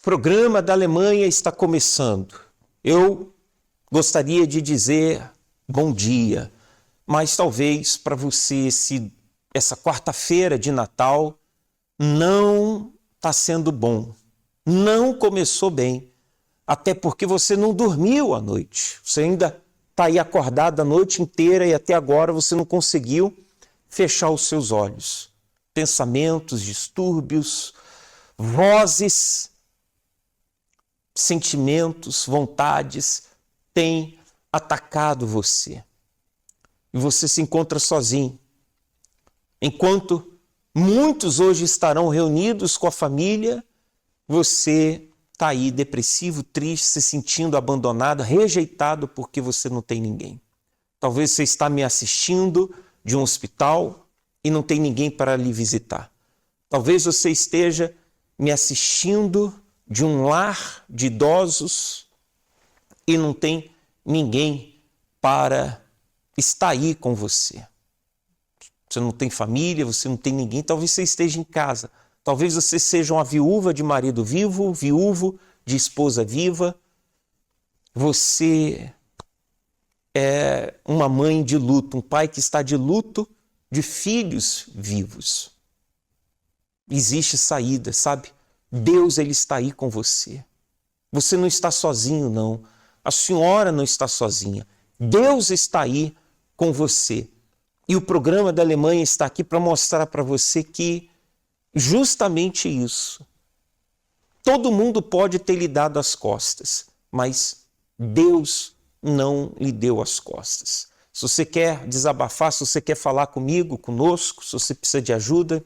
programa da Alemanha está começando. Eu gostaria de dizer bom dia, mas talvez para você essa quarta-feira de Natal não está sendo bom, não começou bem, até porque você não dormiu à noite, você ainda está aí acordado a noite inteira e até agora você não conseguiu fechar os seus olhos. Pensamentos, distúrbios, vozes, sentimentos, vontades têm atacado você. E você se encontra sozinho. Enquanto muitos hoje estarão reunidos com a família, você está aí depressivo, triste, se sentindo abandonado, rejeitado porque você não tem ninguém. Talvez você está me assistindo de um hospital e não tem ninguém para lhe visitar. Talvez você esteja me assistindo de um lar de idosos e não tem ninguém para estar aí com você. Você não tem família, você não tem ninguém, talvez você esteja em casa. Talvez você seja uma viúva de marido vivo, viúvo de esposa viva. Você é uma mãe de luto, um pai que está de luto de filhos vivos. Existe saída, sabe? Deus, Ele está aí com você. Você não está sozinho, não. A senhora não está sozinha. Deus está aí com você. E o programa da Alemanha está aqui para mostrar para você que justamente isso. Todo mundo pode ter lhe dado as costas, mas Deus não lhe deu as costas. Se você quer desabafar, se você quer falar comigo, conosco, se você precisa de ajuda,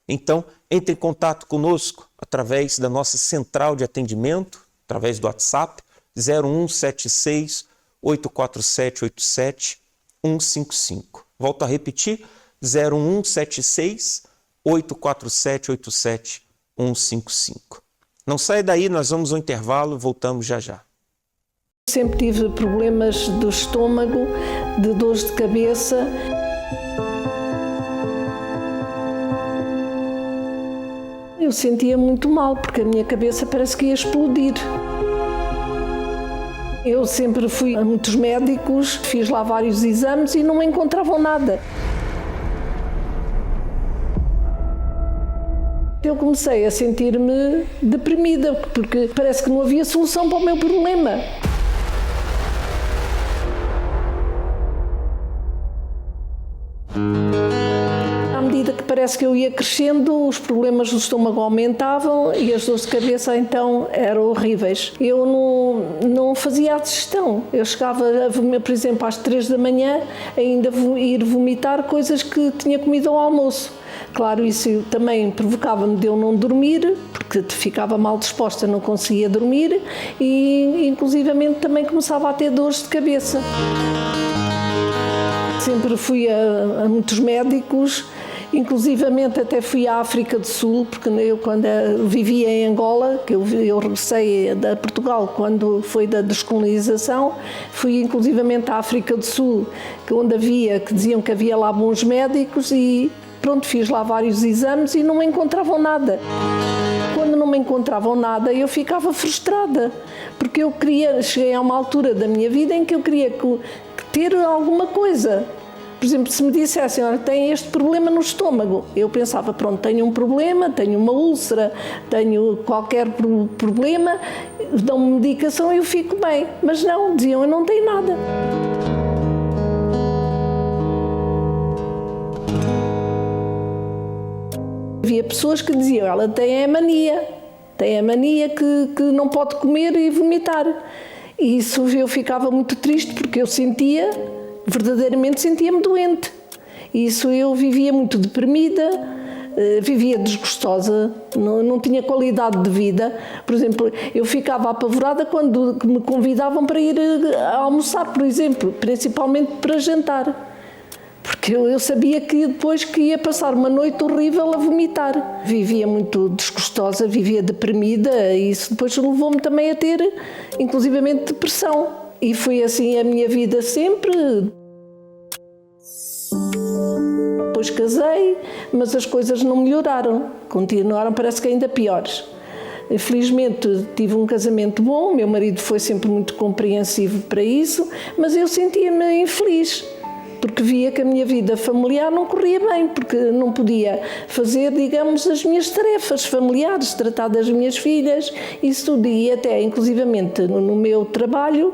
então entre em contato conosco através da nossa central de atendimento, através do WhatsApp 0176 847 87 155. Volto a repetir, 0176 847 87 155. Não saia daí, nós vamos ao intervalo, voltamos já já. Sempre tive problemas do estômago, de dores de cabeça. Eu sentia muito mal, porque a minha cabeça parece que ia explodir. Eu sempre fui a muitos médicos, fiz lá vários exames e não encontravam nada. Eu comecei a sentir-me deprimida, porque parece que não havia solução para o meu problema. À medida que parece que eu ia crescendo, os problemas do estômago aumentavam e as dores de cabeça então eram horríveis. Eu não fazia a digestão. Eu chegava, por exemplo, às 3 da manhã, ainda ir vomitar coisas que tinha comido ao almoço. Claro, isso também provocava-me de eu não dormir, porque ficava mal disposta, não conseguia dormir e, inclusivamente, também começava a ter dores de cabeça. Sempre fui a muitos médicos, inclusivamente até fui à África do Sul, porque eu quando vivia em Angola, que eu regressei a Portugal quando foi da descolonização, fui inclusivamente à África do Sul, que diziam que havia lá bons médicos e pronto, fiz lá vários exames e não me encontravam nada. Quando não me encontravam nada, eu ficava frustrada, porque cheguei a uma altura da minha vida em que eu queria ter alguma coisa. Por exemplo, se me dissessem, olha, tem este problema no estômago, eu pensava, pronto, tenho um problema, tenho uma úlcera, tenho qualquer problema, dão-me medicação e eu fico bem. Mas não, diziam, eu não tenho nada. Havia pessoas que diziam, ela tem a mania que não pode comer e vomitar. E isso eu ficava muito triste porque eu verdadeiramente sentia-me doente. E isso eu vivia muito deprimida, vivia desgostosa, não tinha qualidade de vida. Por exemplo, eu ficava apavorada quando me convidavam para ir almoçar, por exemplo, principalmente para jantar. Porque eu sabia que depois que ia passar uma noite horrível a vomitar. Vivia muito desgostosa, vivia deprimida e isso depois levou-me também a ter, inclusivamente, depressão. E foi assim a minha vida sempre. Depois casei, mas as coisas não melhoraram. Continuaram, parece que ainda piores. Infelizmente tive um casamento bom, meu marido foi sempre muito compreensivo para isso, mas eu sentia-me infeliz, porque via que a minha vida familiar não corria bem, porque não podia fazer, digamos, as minhas tarefas familiares, tratar das minhas filhas, isso tudo, e até inclusivamente no meu trabalho,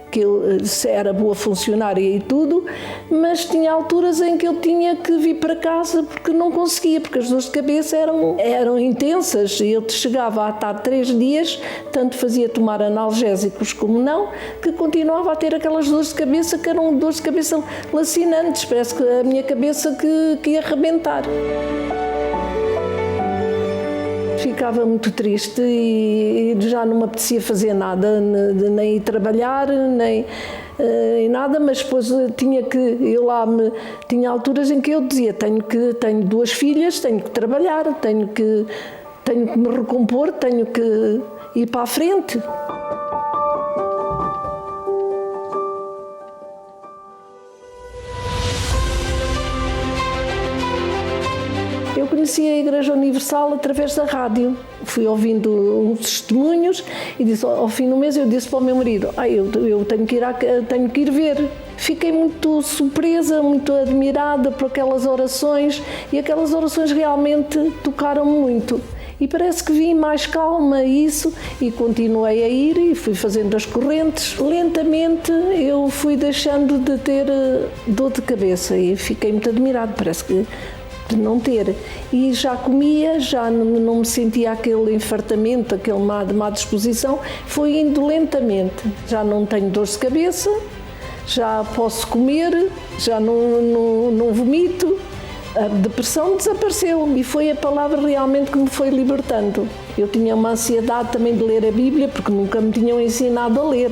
que eu era boa funcionária e tudo, mas tinha alturas em que eu tinha que vir para casa porque não conseguia, porque as dores de cabeça eram intensas. Eu chegava a estar 3 dias, tanto fazia tomar analgésicos como não, que continuava a ter aquelas dores de cabeça que eram dores de cabeça lacinantes, parece que a minha cabeça que ia arrebentar. Ficava muito triste e já não me apetecia fazer nada, nem ir trabalhar, nem nada, mas depois tinha alturas em que eu dizia, tenho 2 filhas, tenho que trabalhar, tenho que me recompor, tenho que ir para a frente. Eu conheci a Igreja Universal através da rádio. Fui ouvindo uns testemunhos e disse, ao fim do mês eu disse para o meu marido, eu tenho que ir ver. Fiquei muito surpresa, muito admirada por aquelas orações e aquelas orações realmente tocaram-me muito. E parece que vim mais calma isso e continuei a ir e fui fazendo as correntes. Lentamente eu fui deixando de ter dor de cabeça e fiquei muito admirada, parece que de não ter. E já comia, já não me sentia aquele infartamento, aquele má disposição, foi indo lentamente. Já não tenho dor de cabeça, já posso comer, já não vomito. A depressão desapareceu e foi a palavra realmente que me foi libertando. Eu tinha uma ansiedade também de ler a Bíblia, porque nunca me tinham ensinado a ler.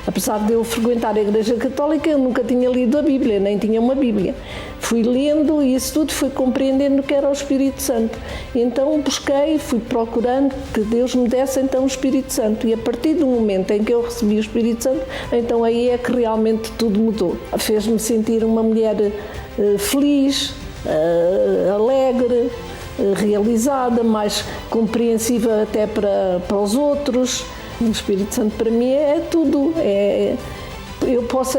Apesar de eu frequentar a Igreja Católica, eu nunca tinha lido a Bíblia, nem tinha uma Bíblia. Fui lendo e isso tudo fui compreendendo que era o Espírito Santo. Então busquei, fui procurando que Deus me desse então o Espírito Santo. E a partir do momento em que eu recebi o Espírito Santo, então aí é que realmente tudo mudou. Fez-me sentir uma mulher feliz, alegre, realizada, mais compreensiva até para os outros. O Espírito Santo para mim é tudo. Eu posso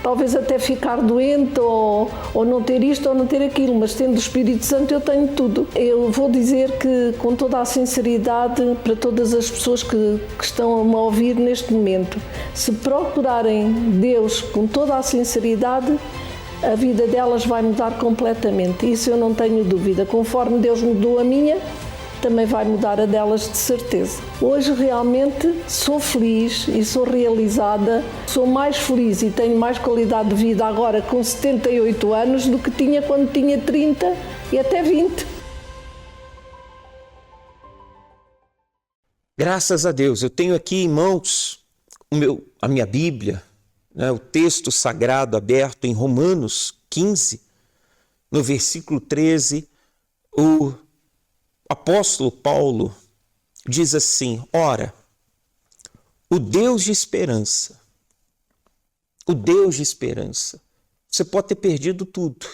talvez até ficar doente ou não ter isto ou não ter aquilo, mas tendo o Espírito Santo eu tenho tudo. Eu vou dizer que com toda a sinceridade para todas as pessoas que estão a me ouvir neste momento, se procurarem Deus com toda a sinceridade, a vida delas vai mudar completamente. Isso eu não tenho dúvida. Conforme Deus mudou a minha, também vai mudar a delas de certeza. Hoje realmente sou feliz e sou realizada, sou mais feliz e tenho mais qualidade de vida agora com 78 anos do que tinha quando tinha 30 e até 20. Graças a Deus, eu tenho aqui em mãos a minha Bíblia, né, o texto sagrado aberto em Romanos 15, no versículo 13, o apóstolo Paulo diz assim: ora, o Deus de esperança, você pode ter perdido tudo,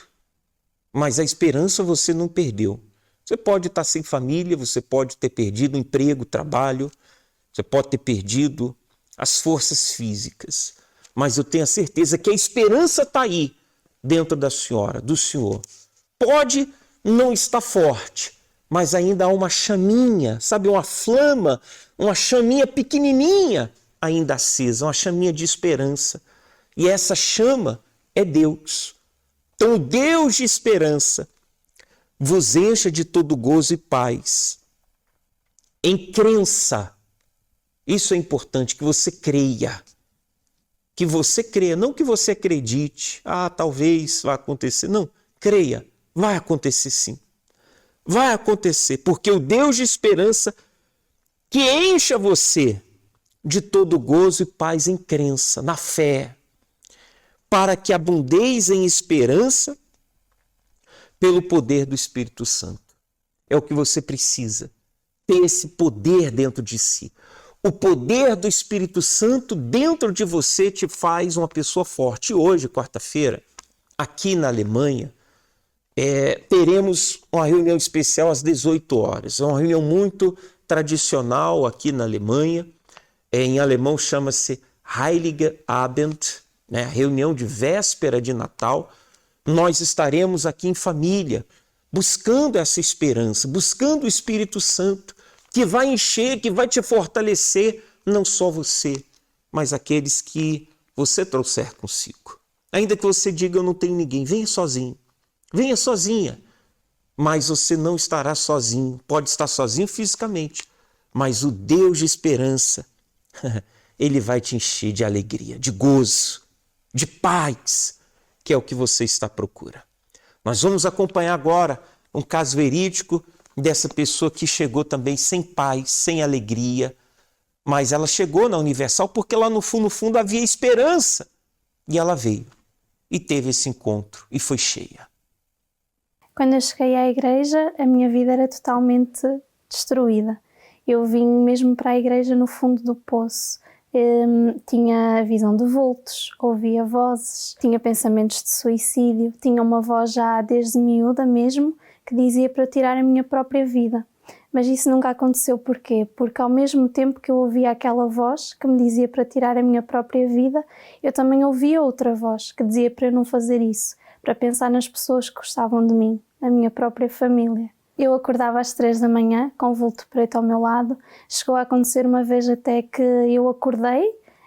mas a esperança você não perdeu. Você pode estar sem família, você pode ter perdido o emprego, o trabalho, você pode ter perdido as forças físicas, mas eu tenho a certeza que a esperança está aí dentro da senhora, do senhor. Pode não estar forte, mas ainda há uma chaminha, sabe, uma flama, uma chaminha pequenininha ainda acesa, uma chaminha de esperança. E essa chama é Deus. Então o Deus de esperança vos encha de todo gozo e paz, em crença. Isso é importante, que você creia. Que você creia, não que você acredite. Talvez vá acontecer. Não, creia, vai acontecer sim. Vai acontecer, porque o Deus de esperança que encha você de todo gozo e paz em crença, na fé, para que abundeis em esperança pelo poder do Espírito Santo. É o que você precisa, ter esse poder dentro de si. O poder do Espírito Santo dentro de você te faz uma pessoa forte. E hoje, quarta-feira, aqui na Alemanha, teremos uma reunião especial às 18 horas. É uma reunião muito tradicional aqui na Alemanha. Em alemão chama-se Heilige Abend, né? Reunião de véspera de Natal. Nós estaremos aqui em família, buscando essa esperança, buscando o Espírito Santo, que vai encher, que vai te fortalecer, não só você, mas aqueles que você trouxer consigo. Ainda que você diga, eu não tenho ninguém, venha sozinho, venha sozinha, mas você não estará sozinho, pode estar sozinho fisicamente, mas o Deus de esperança, Ele vai te encher de alegria, de gozo, de paz, que é o que você está à procura. Nós vamos acompanhar agora um caso verídico dessa pessoa que chegou também sem paz, sem alegria, mas ela chegou na Universal porque lá no fundo havia esperança. E ela veio e teve esse encontro e foi cheia. Quando eu cheguei à igreja, a minha vida era totalmente destruída. Eu vim mesmo para a igreja no fundo do poço. Tinha a visão de vultos, ouvia vozes, tinha pensamentos de suicídio, tinha uma voz já desde miúda mesmo que dizia para eu tirar a minha própria vida. Mas isso nunca aconteceu. Porquê? Porque ao mesmo tempo que eu ouvia aquela voz que me dizia para tirar a minha própria vida, eu também ouvia outra voz que dizia para eu não fazer isso, para pensar nas pessoas que gostavam de mim, na minha própria família. Eu acordava às 3 da manhã, com o vulto preto ao meu lado. Chegou a acontecer uma vez até que eu acordei,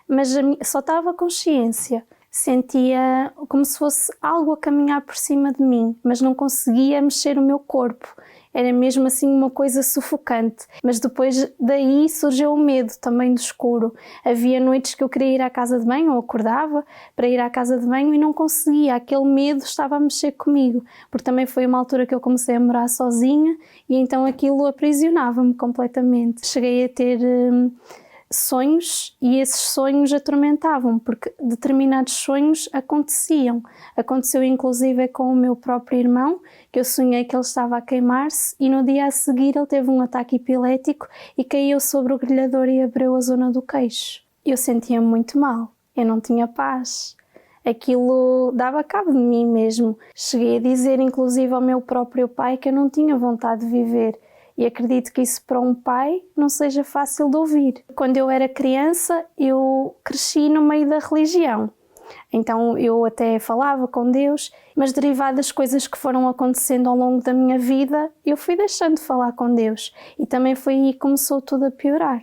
mas só estava a consciência. Sentia como se fosse algo a caminhar por cima de mim, mas não conseguia mexer o meu corpo. Era mesmo assim uma coisa sufocante. Mas depois daí surgiu o medo também do escuro. Havia noites que eu queria ir à casa de banho, ou acordava para ir à casa de banho e não conseguia. Aquele medo estava a mexer comigo, porque também foi uma altura que eu comecei a morar sozinha e então aquilo aprisionava-me completamente. Cheguei a ter sonhos e esses sonhos atormentavam, porque determinados sonhos aconteciam. Aconteceu inclusive com o meu próprio irmão, que eu sonhei que ele estava a queimar-se e no dia a seguir ele teve um ataque epilético e caiu sobre o grelhador e abriu a zona do queixo. Eu sentia-me muito mal, eu não tinha paz. Aquilo dava cabo de mim mesmo. Cheguei a dizer inclusive ao meu próprio pai que eu não tinha vontade de viver. E acredito que isso para um pai não seja fácil de ouvir. Quando eu era criança, eu cresci no meio da religião. Então eu até falava com Deus, mas derivado das coisas que foram acontecendo ao longo da minha vida, eu fui deixando de falar com Deus. E também foi aí que começou tudo a piorar.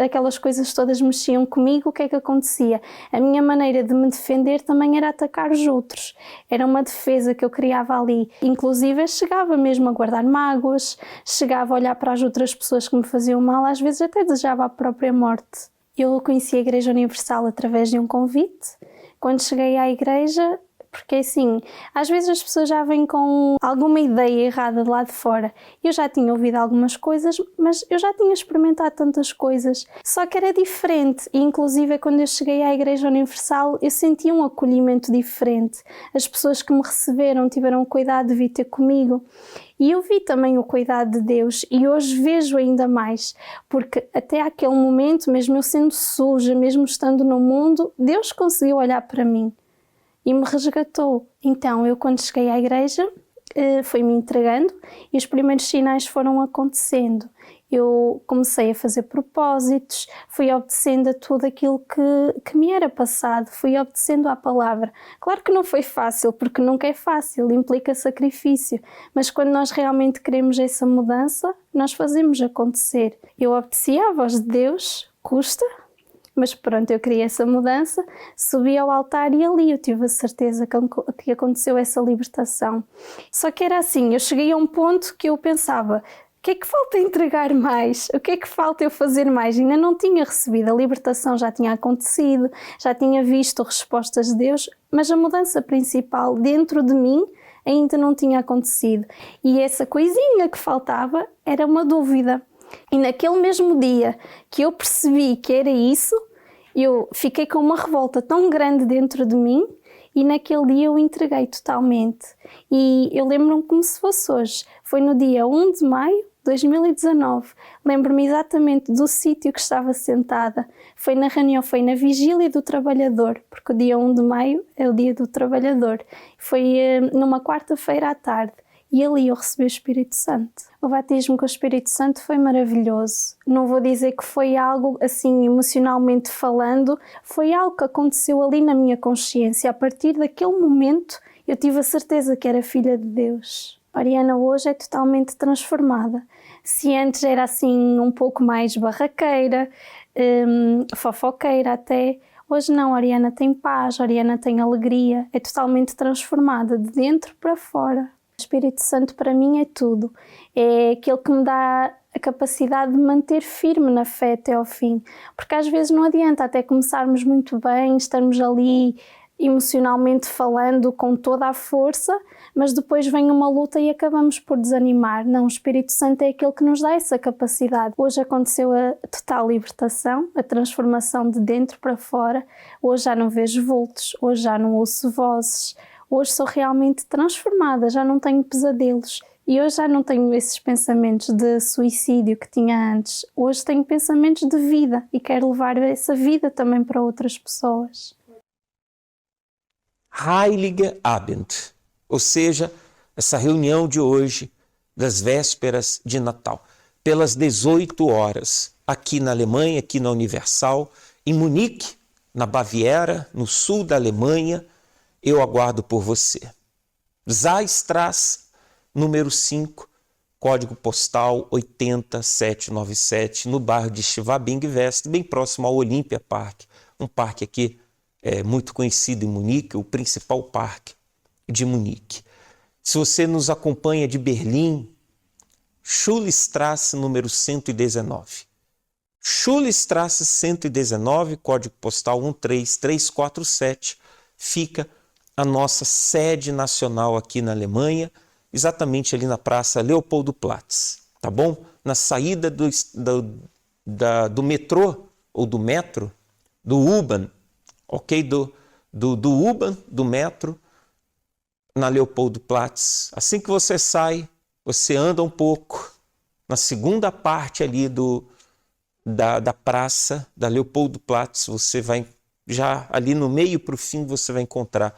Aquelas coisas todas mexiam comigo. O que é que acontecia? A minha maneira de me defender também era atacar os outros. Era uma defesa que eu criava ali. Inclusive chegava mesmo a guardar mágoas, chegava a olhar para as outras pessoas que me faziam mal, às vezes até desejava a própria morte. Eu conheci a Igreja Universal através de um convite. Quando cheguei à igreja, porque assim, às vezes as pessoas já vêm com alguma ideia errada de lá de fora. Eu já tinha ouvido algumas coisas, mas eu já tinha experimentado tantas coisas, só que era diferente. E inclusive quando eu cheguei à Igreja Universal, eu senti um acolhimento diferente. As pessoas que me receberam tiveram o cuidado de vir ter comigo. E eu vi também o cuidado de Deus e hoje vejo ainda mais, porque até aquele momento, mesmo eu sendo suja, mesmo estando no mundo, Deus conseguiu olhar para mim e me resgatou. Então eu quando cheguei à igreja fui-me entregando e os primeiros sinais foram acontecendo. Eu comecei a fazer propósitos, fui obedecendo a tudo aquilo que me era passado, fui obedecendo à palavra. Claro que não foi fácil, porque nunca é fácil, implica sacrifício, mas quando nós realmente queremos essa mudança, nós fazemos acontecer. Eu obedeci à voz de Deus, custa, mas pronto, eu queria essa mudança, subi ao altar e ali eu tive a certeza que aconteceu essa libertação. Só que era assim, eu cheguei a um ponto que eu pensava, o que é que falta entregar mais? O que é que falta eu fazer mais? Ainda não tinha recebido, a libertação já tinha acontecido, já tinha visto respostas de Deus, mas a mudança principal dentro de mim ainda não tinha acontecido. E essa coisinha que faltava era uma dúvida. E naquele mesmo dia que eu percebi que era isso, eu fiquei com uma revolta tão grande dentro de mim e naquele dia eu entreguei totalmente. E eu lembro-me como se fosse hoje. Foi no dia 1 de maio de 2019. Lembro-me exatamente do sítio que estava sentada. Foi na reunião, foi na Vigília do Trabalhador, porque o dia 1 de maio é o dia do Trabalhador. Foi numa quarta-feira à tarde. E ali eu recebi o Espírito Santo. O batismo com o Espírito Santo foi maravilhoso. Não vou dizer que foi algo assim emocionalmente falando, foi algo que aconteceu ali na minha consciência. A partir daquele momento eu tive a certeza que era filha de Deus. A Ariana hoje é totalmente transformada. Se antes era assim um pouco mais barraqueira, fofoqueira até, hoje não, a Ariana tem paz, a Ariana tem alegria, é totalmente transformada de dentro para fora. O Espírito Santo para mim é tudo, é aquele que me dá a capacidade de manter firme na fé até ao fim, porque às vezes não adianta até começarmos muito bem, estarmos ali emocionalmente falando com toda a força, mas depois vem uma luta e acabamos por desanimar. Não, o Espírito Santo é aquele que nos dá essa capacidade. Hoje aconteceu a total libertação, a transformação de dentro para fora. Hoje já não vejo vultos, hoje já não ouço vozes, hoje sou realmente transformada, já não tenho pesadelos. E hoje já não tenho esses pensamentos de suicídio que tinha antes. Hoje tenho pensamentos de vida e quero levar essa vida também para outras pessoas. Heilige Abend, ou seja, essa reunião de hoje, das vésperas de Natal, pelas 18 horas, aqui na Alemanha, aqui na Universal, em Munique, na Baviera, no sul da Alemanha, eu aguardo por você. Zaystrasse, número 5, código postal 80797, no bairro de Schwabing West, bem próximo ao Olympia Park, um parque aqui muito conhecido em Munique, o principal parque de Munique. Se você nos acompanha de Berlim, Schulstrasse, número 119. Schulstrasse 119, código postal 13347, fica a nossa sede nacional aqui na Alemanha, exatamente ali na Praça Leopoldplatz, tá bom? Na saída do metrô, ou do metro, do U-Bahn, ok? Do U-Bahn, do metro, na Leopoldplatz. Assim que você sai, você anda um pouco, na segunda parte ali da praça, da Leopoldplatz, você vai, já ali no meio para o fim, você vai encontrar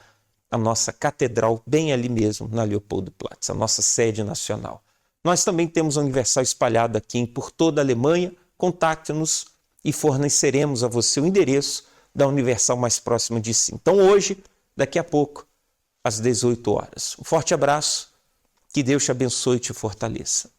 a nossa catedral, bem ali mesmo, na Leopoldplatz, a nossa sede nacional. Nós também temos a Universal espalhada aqui por toda a Alemanha. Contacte-nos e forneceremos a você o endereço da Universal mais próxima de si. Então hoje, daqui a pouco, às 18 horas. Um forte abraço, que Deus te abençoe e te fortaleça.